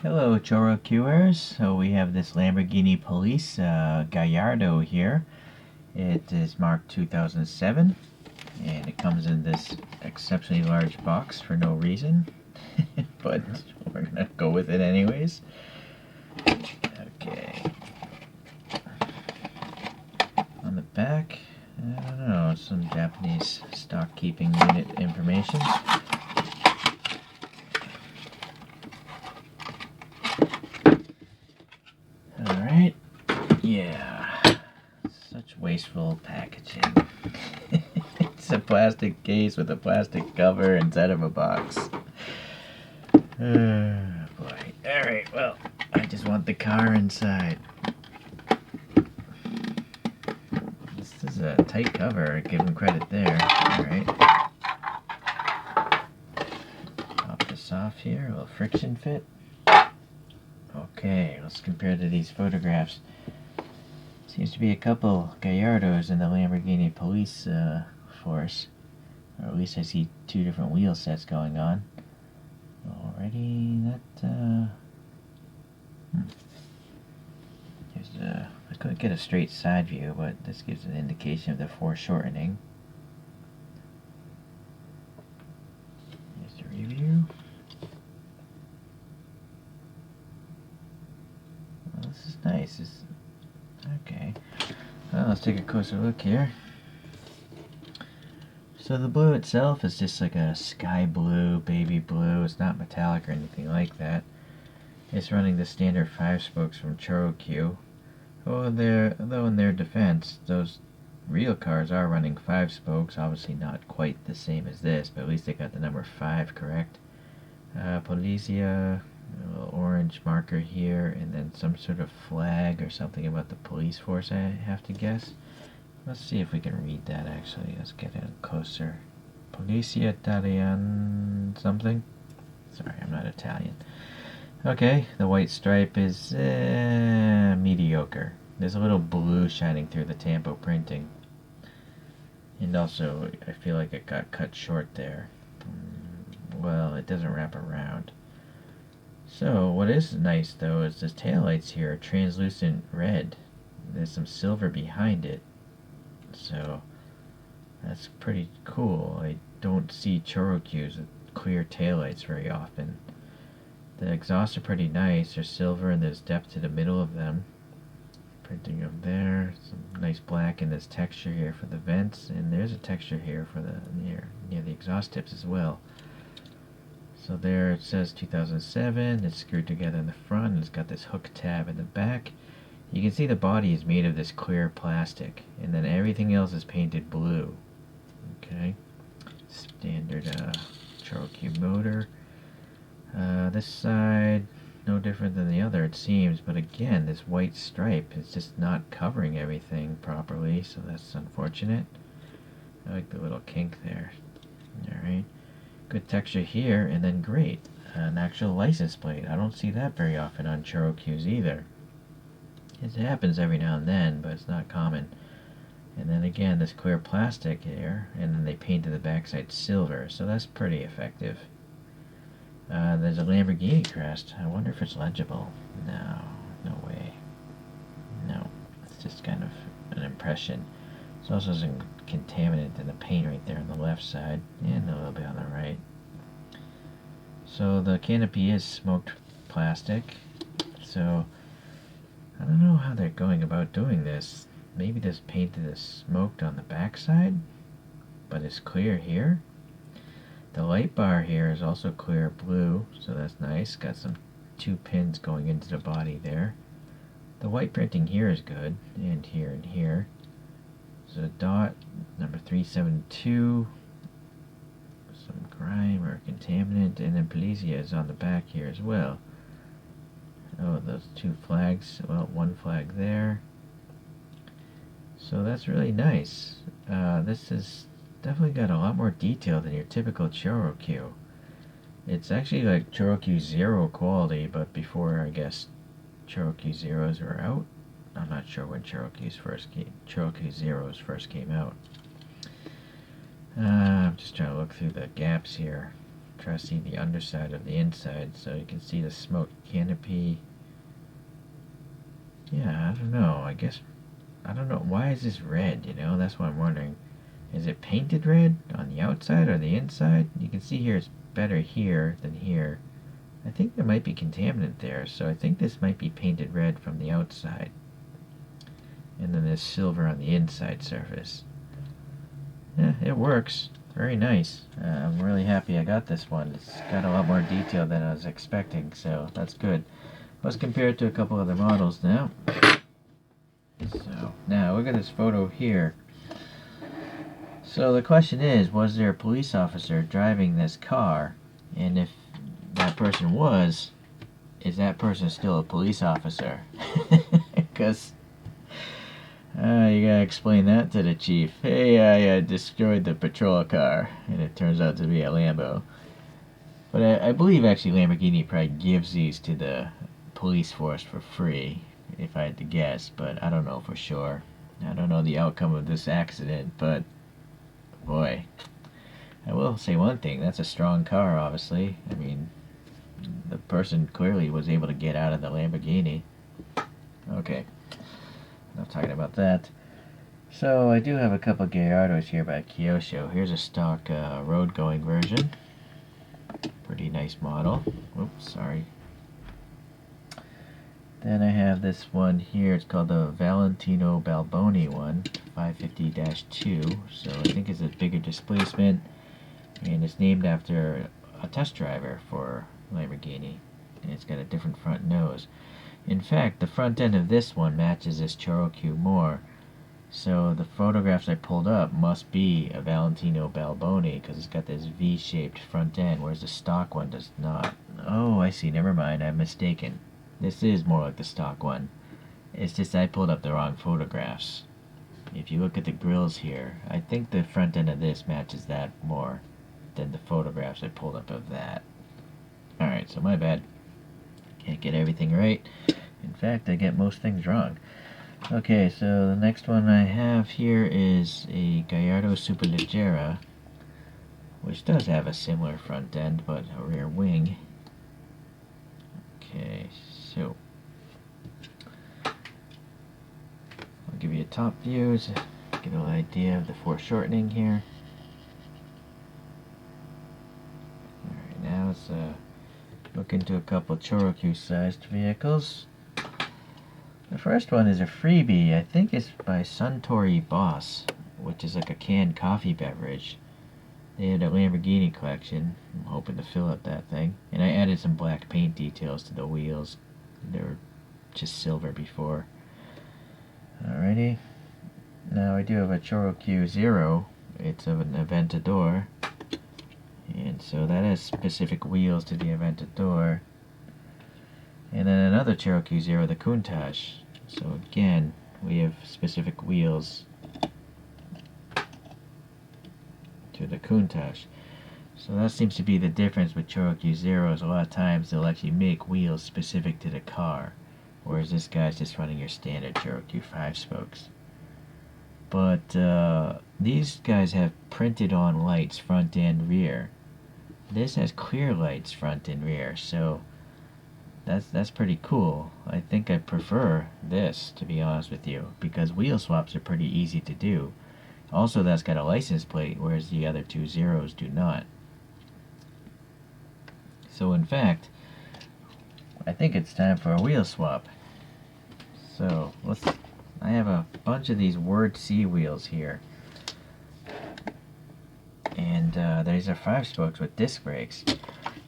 Hello Choro-Qers. So we have this Lamborghini Polizia Gallardo here. It is marked 2007 and it comes in this exceptionally large box for no reason. But we're gonna go with it anyways. Okay. On the back, I don't know, some Japanese stock keeping unit information. Alright, yeah, such wasteful packaging. It's a plastic case with a plastic cover instead of a box. Boy. Alright, well, I just want the car inside. This is a tight cover, give him credit there. Alright. Pop this off here, a little friction fit. Okay, let's compare to these photographs. Seems to be a couple Gallardos in the Lamborghini police force. Or at least I see two different wheel sets going on. Already, I couldn't get a straight side view, but this gives an indication of the foreshortening. Here's the review. Well, this is nice. Okay. Well, let's take a closer look here. So the blue itself is just like a sky blue, baby blue. It's not metallic or anything like that. It's running the standard 5 spokes from Choro-Q. Though in their defense, those real cars are running 5 spokes. Obviously not quite the same as this, but at least they got the number 5 correct. Polizia, a little orange marker here, and then some sort of flag or something about the police force, I have to guess. Let's see if we can read that actually. Let's get in closer. Polizia Italian something? Sorry, I'm not Italian. Okay, the white stripe is mediocre. There's a little blue shining through the tampo printing. And also, I feel like it got cut short there. Well, it doesn't wrap around. So, what is nice though is the taillights here are translucent red. There's some silver behind it. So, that's pretty cool. I don't see Choro-Qs with clear taillights very often. The exhausts are pretty nice. They're silver and there's depth to the middle of them. Printing up there. Some nice black and this texture here for the vents. And there's a texture here for the near the exhaust tips as well. So there it says 2007. It's screwed together in the front and it's got this hook tab in the back. You can see the body is made of this clear plastic. And then everything else is painted blue. Okay. Standard Choro-Q motor. This side, no different than the other it seems, but again, this white stripe is just not covering everything properly, so that's unfortunate. I like the little kink there. Alright, good texture here, and then great, an actual license plate. I don't see that very often on Choro-Qs either. It happens every now and then, but it's not common. And then again, this clear plastic here, and then they painted the backside silver, so that's pretty effective. There's a Lamborghini crest. I wonder if it's legible. No, no way. No, it's just kind of an impression. There's also some contaminant in the paint right there on the left side, and a little bit on the right. So the canopy is smoked plastic. So I don't know how they're going about doing this. Maybe this painted is smoked on the backside, but it's clear here. The light bar here is also clear blue, so that's nice. Got some 2 pins going into the body there. The white printing here is good, and here and here. There's a dot, number 372. Some grime or contaminant, and then Polizia is on the back here as well. Oh, those 2 flags, well, 1 flag there. So that's really nice. This is definitely got a lot more detail than your typical Choro-Q. It's actually like Choro-Q Zero quality, but before, I guess, Choro-Q Zeros were out. I'm not sure when Choro-Q Zeros first came out. I'm just trying to look through the gaps here. contrasting the underside of the inside, so you can see the smoke canopy. Yeah, I don't know. I guess, I don't know. Why is this red, you know? That's what I'm wondering. Is it painted red on the outside or the inside? You can see here it's better here than here. I think there might be contaminant there, so I think this might be painted red from the outside. And then there's silver on the inside surface. Yeah, it works. Very nice. I'm really happy I got this one. It's got a lot more detail than I was expecting, so that's good. Let's compare it to a couple other models now. So, now look at this photo here. So the question is, was there a police officer driving this car? And if that person was, is that person still a police officer? Because you gotta explain that to the chief. Hey, I destroyed the patrol car, and it turns out to be a Lambo. But I believe actually Lamborghini probably gives these to the police force for free, if I had to guess, but I don't know for sure. I don't know the outcome of this accident, but boy, I will say one thing, that's a strong car, obviously. I mean, the person clearly was able to get out of the Lamborghini. Okay, enough talking about that. So I do have a couple Gallardos here by ChoroQ. Here's a stock road-going version. Pretty nice model. Oops, sorry. Then I have this one here. It's called the Valentino Balboni one, 550-2. So I think it's a bigger displacement, and it's named after a test driver for Lamborghini. And it's got a different front nose. In fact, the front end of this one matches this Choro-Q more. So the photographs I pulled up must be a Valentino Balboni, because it's got this V-shaped front end, whereas the stock one does not. Oh, I see. Never mind. I'm mistaken. This is more like the stock one. It's just I pulled up the wrong photographs. If you look at the grills here, I think the front end of this matches that more than the photographs I pulled up of that. Alright, so my bad. Can't get everything right. In fact, I get most things wrong. Okay, so the next one I have here is a Gallardo Superleggera, which does have a similar front end, but a rear wing. Okay, so I'll give you a top view to get an idea of the foreshortening here. Alright, now let's look into a couple Choro-Q sized vehicles. The first one is a freebie. I think it's by Suntory Boss, which is like a canned coffee beverage. They had a Lamborghini collection. I'm hoping to fill up that thing. And I added some black paint details to the wheels. They were just silver before. Alrighty. Now I do have a Choro-Q Zero. It's of an Aventador. And so that has specific wheels to the Aventador. And then another Choro-Q Zero, the Countach. So again, we have specific wheels to the Countach. So that seems to be the difference with Choro-Q Zeros. A lot of times they'll actually make wheels specific to the car, whereas this guy's just running your standard Choro-Q 5-spokes. But these guys have printed on lights front and rear. This has clear lights front and rear, so that's pretty cool. I think I prefer this, to be honest with you, because wheel swaps are pretty easy to do. Also, that's got a license plate, whereas the other two Zeros do not. So in fact, I think it's time for a wheel swap. So I have a bunch of these WORDC wheels here. And these are 5-spokes with disc brakes.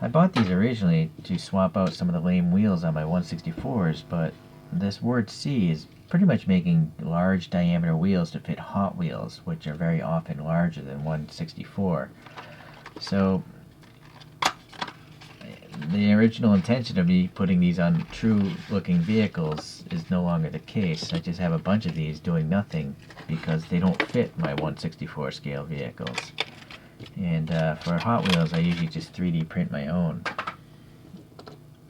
I bought these originally to swap out some of the lame wheels on my 164s, but this WORDC is pretty much making large diameter wheels to fit Hot Wheels, which are very often larger than 164. So the original intention of me putting these on true looking vehicles is no longer the case. I just have a bunch of these doing nothing because they don't fit my 164 scale vehicles. And for Hot Wheels, I usually just 3D print my own.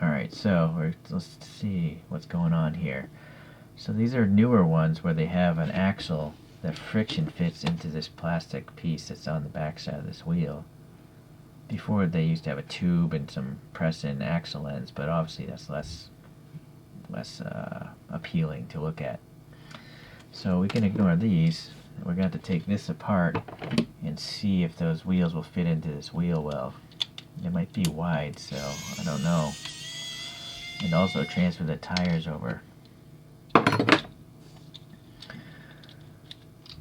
Alright, so let's see what's going on here. So these are newer ones where they have an axle that friction fits into this plastic piece that's on the back side of this wheel. Before they used to have a tube and some press-in axle ends, but obviously that's less appealing to look at. So we can ignore these. We're going to have to take this apart and see if those wheels will fit into this wheel well. It might be wide, so I don't know. And also transfer the tires over.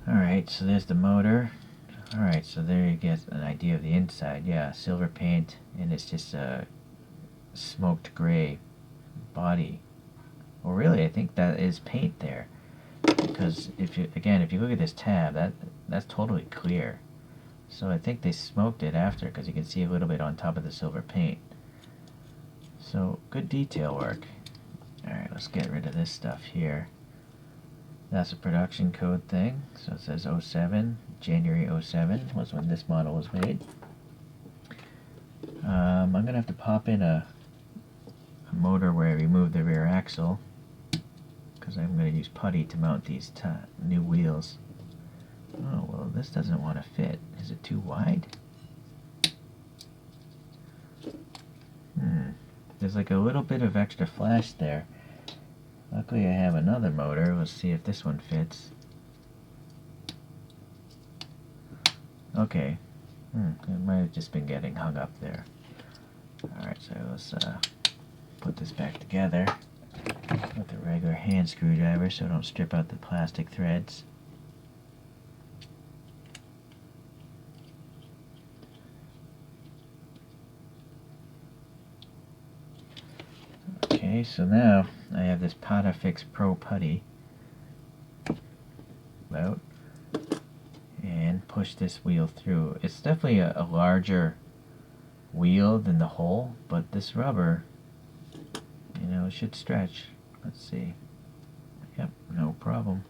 Alright, so there's the motor. Alright, so there you get an idea of the inside. Yeah, silver paint, and it's just a smoked gray body. Well, really, I think that is paint there. Because if you look at this tab, that's totally clear. So I think they smoked it after, because you can see a little bit on top of the silver paint. So good detail work. Alright, let's get rid of this stuff here. That's a production code thing. So it says 07, January 07 was when this model was made. I'm going to have to pop in a motor where I remove the rear axle, because I'm going to use putty to mount these new wheels. Oh, well, this doesn't want to fit. Is it too wide? There's like a little bit of extra flash there. Luckily I have another motor. Let's see if this one fits. Okay. It might have just been getting hung up there. Alright, so let's put this back together with a regular hand screwdriver so I don't strip out the plastic threads. Okay, so now I have this Potafix Pro Putty out and push this wheel through. It's definitely a larger wheel than the hole, but this rubber, you know, it should stretch. Let's see. Yep, no problem.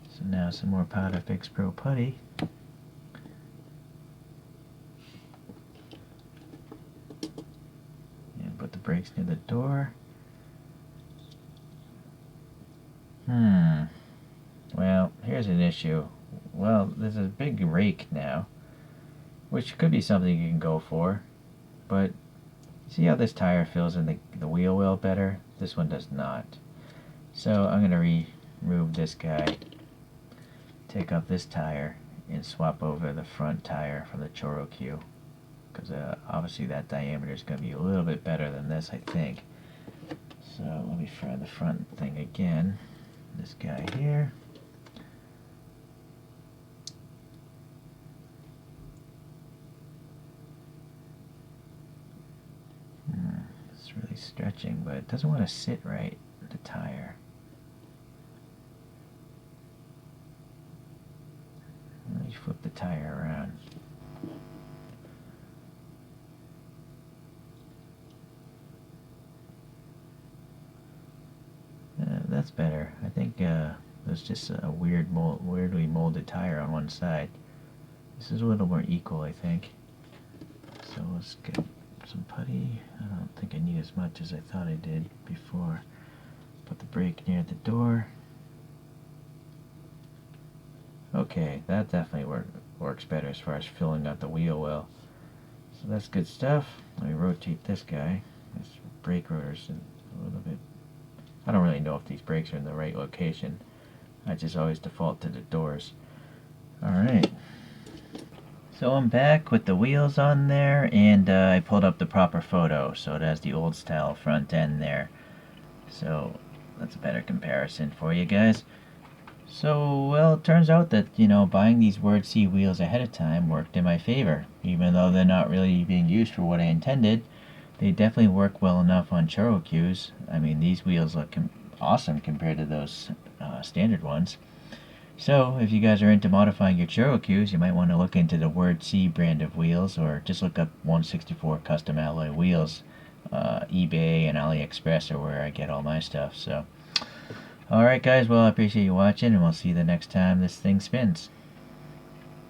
So now some more Potafix Pro Putty. Put the brakes near the door. Well, here's an issue. Well, there's a big rake now, which could be something you can go for, but see how this tire fills in the wheel well better? This one does not. So I'm going to remove this guy, take off this tire, and swap over the front tire from the Choro-Q. Because obviously that diameter is going to be a little bit better than this, I think. So let me try the front thing again. This guy here. It's really stretching, but it doesn't want to sit right, the tire. Let me flip the tire around. That's better. I think there's just a weirdly molded tire on one side. This is a little more equal, I think. So let's get some putty. I don't think I need as much as I thought I did before. Put the brake near the door. Okay, that definitely works better as far as filling out the wheel well. So that's good stuff. Let me rotate this guy. This brake rotor's in a little bit. I don't really know if these brakes are in the right location. I just always default to the doors. Alright. So I'm back with the wheels on there, and I pulled up the proper photo. So it has the old style front end there. So that's a better comparison for you guys. So, well, it turns out that, you know, buying these WORDC wheels ahead of time worked in my favor. Even though they're not really being used for what I intended, they definitely work well enough on ChoroQs. I mean, these wheels look awesome compared to those standard ones. So, if you guys are into modifying your ChoroQs, you might want to look into the WORDC brand of wheels, or just look up 164 custom alloy wheels. eBay and AliExpress are where I get all my stuff. So, alright guys, well, I appreciate you watching, and we'll see you the next time this thing spins.